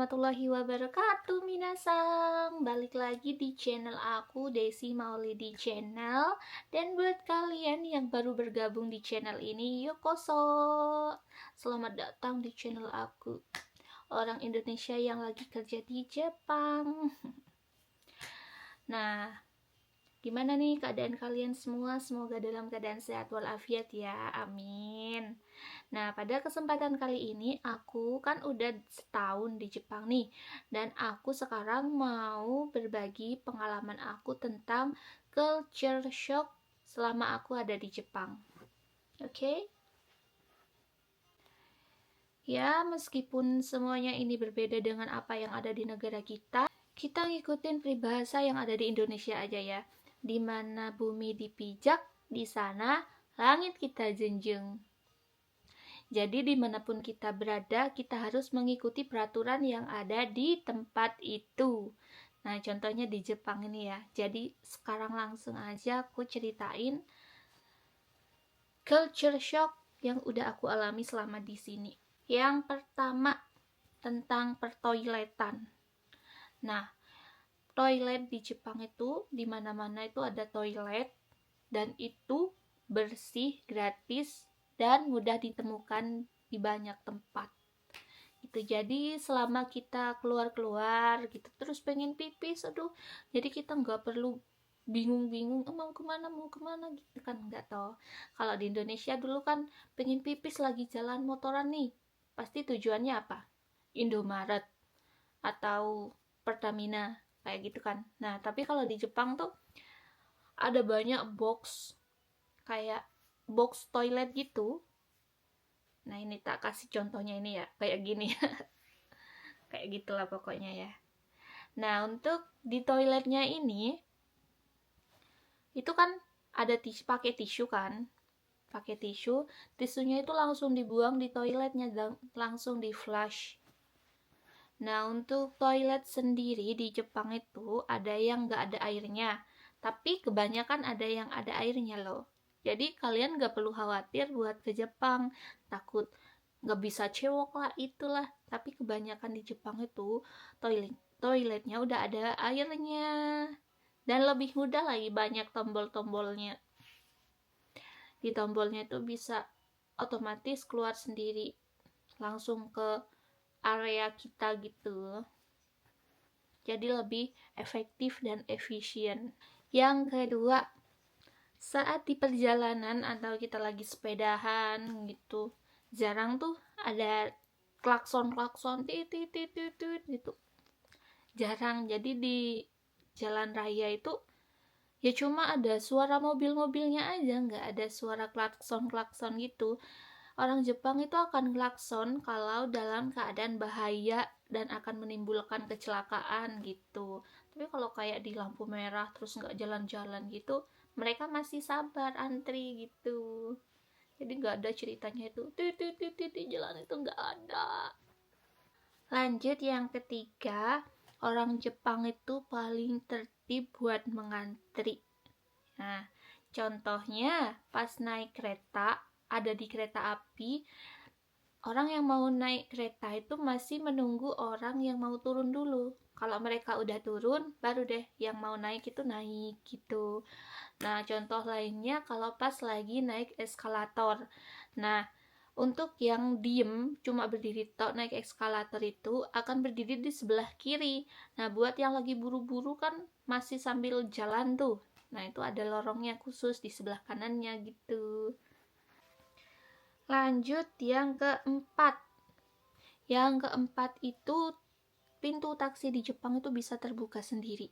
warahmatullahi wabarakatuh, minasang. Balik lagi di channel aku, Desi Maulidi Channel. Dan buat kalian yang baru bergabung di channel ini, yokoso. Selamat datang di channel aku, orang Indonesia yang lagi kerja di Jepang. Nah, gimana nih keadaan kalian semua? Semoga dalam keadaan sehat walafiat ya, amin. Nah, pada kesempatan kali ini aku kan udah setahun di Jepang nih, dan aku sekarang mau berbagi pengalaman aku tentang culture shock selama aku ada di Jepang. Oke? Ya, meskipun semuanya ini berbeda dengan apa yang ada di negara kita ngikutin peribahasa yang ada di Indonesia aja ya. Di mana bumi dipijak, di sana langit kita jenjeng. Jadi dimanapun kita berada, kita harus mengikuti peraturan yang ada di tempat itu. Nah, contohnya di Jepang ini ya. Jadi sekarang langsung aja aku ceritain culture shock yang udah aku alami selama di sini. Yang pertama, tentang pertoiletan. Nah, toilet di Jepang itu di mana-mana itu ada toilet, dan itu bersih, gratis, dan mudah ditemukan di banyak tempat gitu. Jadi selama kita keluar gitu terus pengen pipis, jadi kita nggak perlu bingung-bingung mau kemana gitu kan, nggak tahu. Kalau di Indonesia dulu kan pengen pipis lagi jalan motoran nih, pasti tujuannya apa? Indomaret atau Pertamina kayak gitu kan. Nah, tapi kalau di Jepang tuh ada banyak kayak box toilet gitu. Nah, ini tak kasih contohnya ini ya, kayak gini. Kayak gitulah pokoknya ya. Nah, untuk di toiletnya ini itu kan ada pakai tisu kan. Pakai tisunya itu langsung dibuang di toiletnya dan langsung di flush. Nah, untuk toilet sendiri di Jepang itu ada yang nggak ada airnya, tapi kebanyakan ada yang ada airnya loh. Jadi kalian nggak perlu khawatir buat ke Jepang, takut nggak bisa cewek lah itulah. Tapi kebanyakan di Jepang itu toiletnya udah ada airnya, dan lebih mudah lagi, banyak tombol-tombolnya. Di tombolnya itu bisa otomatis keluar sendiri langsung ke area kita gitu. Jadi lebih efektif dan efisien. Yang kedua, saat di perjalanan atau kita lagi sepedahan gitu, jarang tuh ada klakson tit gitu. Jarang. Jadi di jalan raya itu ya cuma ada suara mobil-mobilnya aja, nggak ada suara klakson gitu. Orang Jepang itu akan klakson kalau dalam keadaan bahaya dan akan menimbulkan kecelakaan gitu. Tapi kalau kayak di lampu merah terus nggak jalan-jalan gitu, mereka masih sabar antri gitu. Jadi nggak ada ceritanya itu di jalan itu, nggak ada. Lanjut yang ketiga, orang Jepang itu paling tertib buat mengantri. Nah, contohnya pas naik kereta, ada di kereta api, orang yang mau naik kereta itu masih menunggu orang yang mau turun dulu. Kalau mereka udah turun, baru deh yang mau naik itu naik gitu. Nah, contoh lainnya kalau pas lagi naik eskalator. Nah, untuk yang diem cuma berdiri tok naik eskalator itu akan berdiri di sebelah kiri. Nah, buat yang lagi buru-buru kan masih sambil jalan tuh. Nah, itu ada lorongnya khusus di sebelah kanannya gitu. Lanjut yang keempat. Yang keempat itu pintu taksi di Jepang itu bisa terbuka sendiri.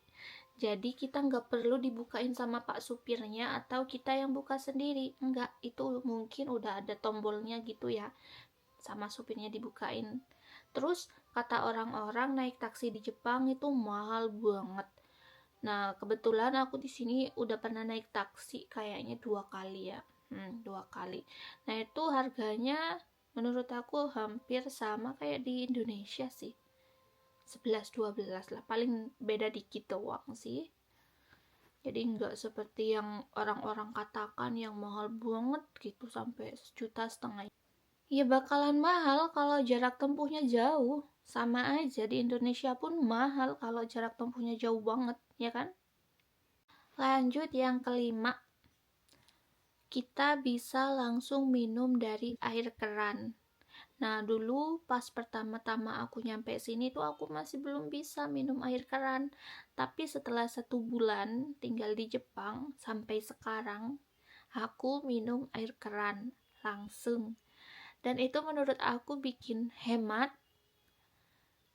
Jadi kita nggak perlu dibukain sama pak supirnya atau kita yang buka sendiri. Enggak, itu mungkin udah ada tombolnya gitu ya, sama supirnya dibukain. Terus kata orang-orang naik taksi di Jepang itu mahal banget. Nah, kebetulan aku di sini udah pernah naik taksi kayaknya 2 kali ya. 2 kali. Nah, itu harganya menurut aku hampir sama kayak di Indonesia sih. 11-12 lah, paling beda dikit doang sih. Jadi nggak seperti yang orang-orang katakan yang mahal banget gitu sampai 1,5 juta. Ya bakalan mahal kalau jarak tempuhnya jauh. Sama aja di Indonesia pun mahal kalau jarak tempuhnya jauh banget, ya kan? Lanjut yang kelima, kita bisa langsung minum dari air keran. Nah, dulu pas pertama-tama aku nyampe sini tuh aku masih belum bisa minum air keran. Tapi setelah 1 bulan tinggal di Jepang sampai sekarang, aku minum air keran langsung. Dan itu menurut aku bikin hemat,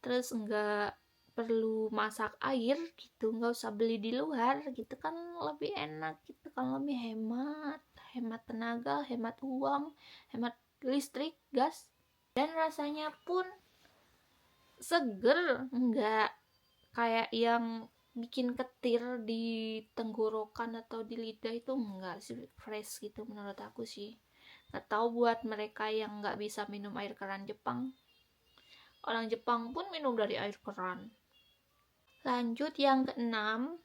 terus enggak perlu masak air gitu, nggak usah beli di luar gitu kan, lebih enak gitu kan, lebih hemat, hemat tenaga, hemat uang, hemat listrik, gas, dan rasanya pun seger, enggak kayak yang bikin ketir di tenggorokan atau di lidah, itu enggak sih, fresh gitu menurut aku sih. Nggak tahu buat mereka yang nggak bisa minum air keran Jepang, orang Jepang pun minum dari air keran. Lanjut yang keenam,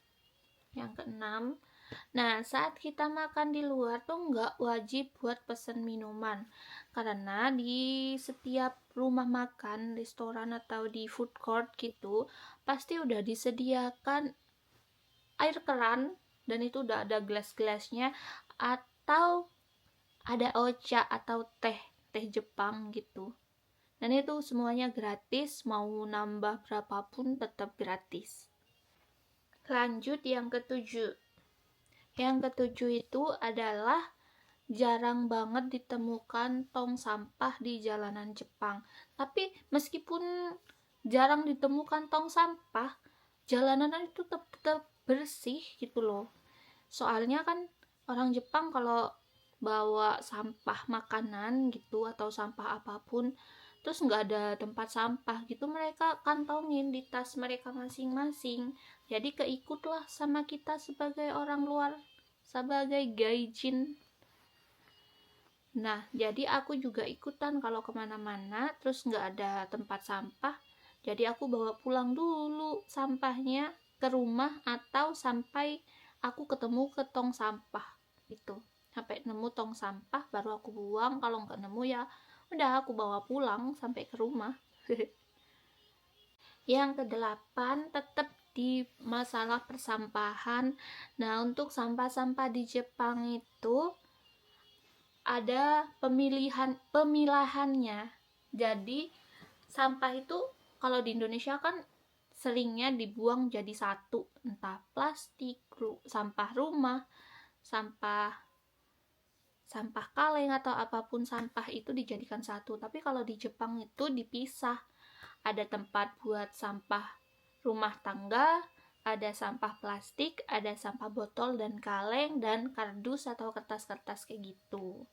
nah saat kita makan di luar tuh nggak wajib buat pesen minuman, karena di setiap rumah makan, restoran atau di food court gitu pasti udah disediakan air keran, dan itu udah ada gelas-gelasnya, atau ada ocha atau teh teh Jepang gitu, dan itu semuanya gratis, mau nambah berapapun tetap gratis. Lanjut yang ketujuh. Yang ketujuh itu adalah jarang banget ditemukan tong sampah di jalanan Jepang. Tapi meskipun jarang ditemukan tong sampah, jalanan itu tetap bersih gitu loh. Soalnya kan orang Jepang kalau bawa sampah makanan gitu atau sampah apapun, terus nggak ada tempat sampah gitu, mereka kantongin di tas mereka masing-masing. Jadi keikutlah sama kita sebagai orang luar, sebagai gaijin. Nah, jadi aku juga ikutan kalau kemana-mana terus nggak ada tempat sampah, jadi aku bawa pulang dulu sampahnya ke rumah, atau sampai aku ketemu ke tong sampah gitu. Sampai nemu tong sampah baru aku buang, kalau nggak nemu ya udah aku bawa pulang sampai ke rumah. Yang kedelapan, tetap di masalah persampahan. Nah, untuk sampah-sampah di Jepang itu ada pemilahannya. Jadi sampah itu kalau di Indonesia kan seringnya dibuang jadi satu, entah plastik, sampah rumah, sampah sampah kaleng atau apapun sampah itu dijadikan satu. Tapi kalau di Jepang itu dipisah. Ada tempat buat sampah rumah tangga, ada sampah plastik, ada sampah botol dan kaleng, dan kardus atau kertas-kertas kayak gitu.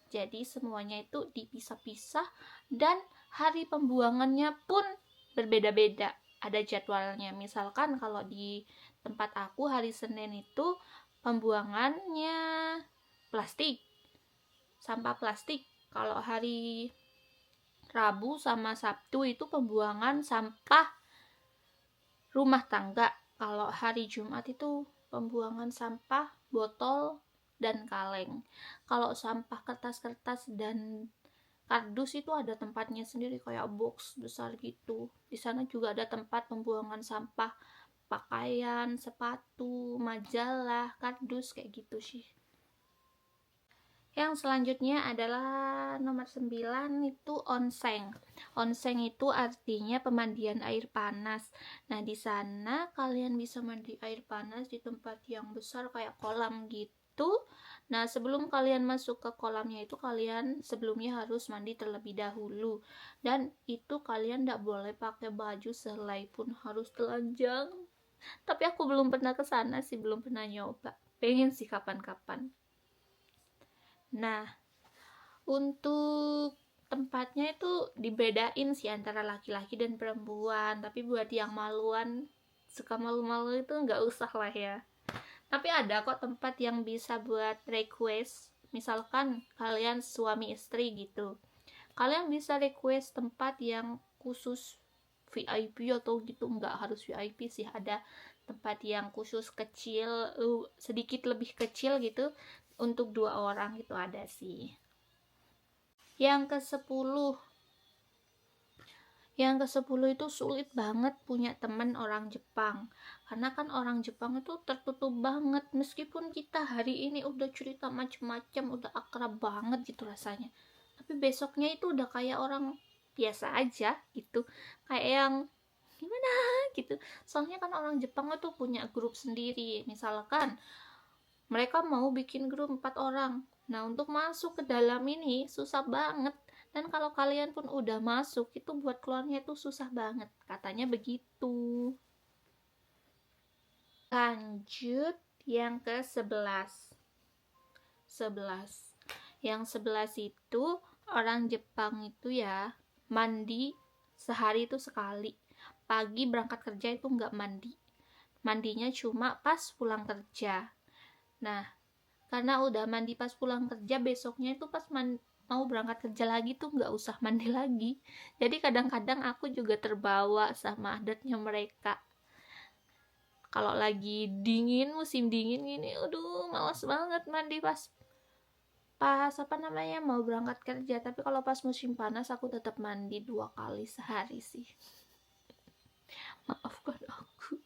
Jadi semuanya itu dipisah-pisah, dan hari pembuangannya pun berbeda-beda, ada jadwalnya. Misalkan kalau di tempat aku hari Senin itu pembuangannya plastik, sampah plastik. Kalau hari Rabu sama Sabtu itu pembuangan sampah rumah tangga. Kalau hari Jumat itu pembuangan sampah botol dan kaleng. Kalau sampah kertas-kertas dan kardus itu ada tempatnya sendiri, kayak box besar gitu. Di sana juga ada tempat pembuangan sampah pakaian, sepatu, majalah, kardus kayak gitu sih. Yang selanjutnya adalah nomor 9, itu onsen. Onsen itu artinya pemandian air panas. Nah, di sana kalian bisa mandi air panas di tempat yang besar kayak kolam gitu. Nah, sebelum kalian masuk ke kolamnya itu kalian sebelumnya harus mandi terlebih dahulu. Dan itu kalian tidak boleh pakai baju selai pun, harus telanjang. Tapi aku belum pernah ke sana sih, belum pernah nyoba. Pengen sih kapan-kapan. Nah, untuk tempatnya itu dibedain sih antara laki-laki dan perempuan. Tapi buat yang maluan, suka malu-malu itu nggak usah lah ya. Tapi ada kok tempat yang bisa buat request. Misalkan kalian suami istri gitu, kalian bisa request tempat yang khusus VIP atau gitu. Nggak harus VIP sih, ada tempat yang khusus kecil, sedikit lebih kecil gitu, untuk 2 orang gitu ada sih. Yang ke-10, itu sulit banget punya teman orang Jepang, karena kan orang Jepang itu tertutup banget. Meskipun kita hari ini udah cerita macem-macem, udah akrab banget gitu rasanya, tapi besoknya itu udah kayak orang biasa aja gitu, kayak yang gimana gitu. Soalnya kan orang Jepang itu punya grup sendiri. Misalkan mereka mau bikin grup 4 orang, nah untuk masuk ke dalam ini susah banget. Dan kalau kalian pun udah masuk, itu buat keluarnya itu susah banget, katanya begitu. Lanjut yang ke-11. Yang 11 itu orang Jepang itu ya mandi sehari itu sekali. Pagi berangkat kerja itu nggak mandi, mandinya cuma pas pulang kerja. Nah, karena udah mandi pas pulang kerja, besoknya itu pas mau berangkat kerja lagi tuh nggak usah mandi lagi. Jadi kadang-kadang aku juga terbawa sama adatnya mereka. Kalau lagi dingin, musim dingin gini, aduh malas banget mandi pas mau berangkat kerja. Tapi kalau pas musim panas aku tetap mandi 2 kali sehari sih. Maafkan aku.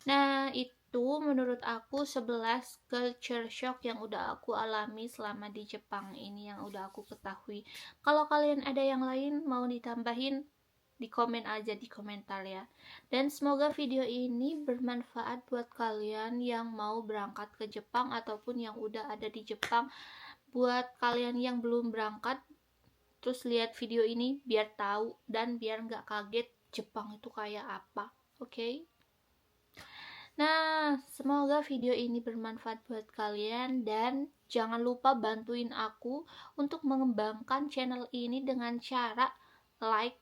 Nah, itu menurut aku 11 culture shock yang udah aku alami selama di Jepang ini, yang udah aku ketahui. Kalau kalian ada yang lain mau ditambahin, di komen aja di komentar ya. Dan semoga video ini bermanfaat buat kalian yang mau berangkat ke Jepang ataupun yang udah ada di Jepang. Buat kalian yang belum berangkat, terus lihat video ini biar tahu dan biar nggak kaget Jepang itu kayak apa. Oke? Nah, semoga video ini bermanfaat buat kalian, dan jangan lupa bantuin aku untuk mengembangkan channel ini dengan cara like,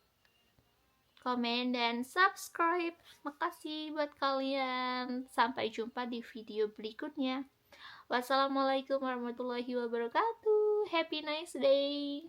komen, dan subscribe. Makasih buat kalian. Sampai jumpa di video berikutnya. Wassalamualaikum warahmatullahi wabarakatuh. Happy nice day.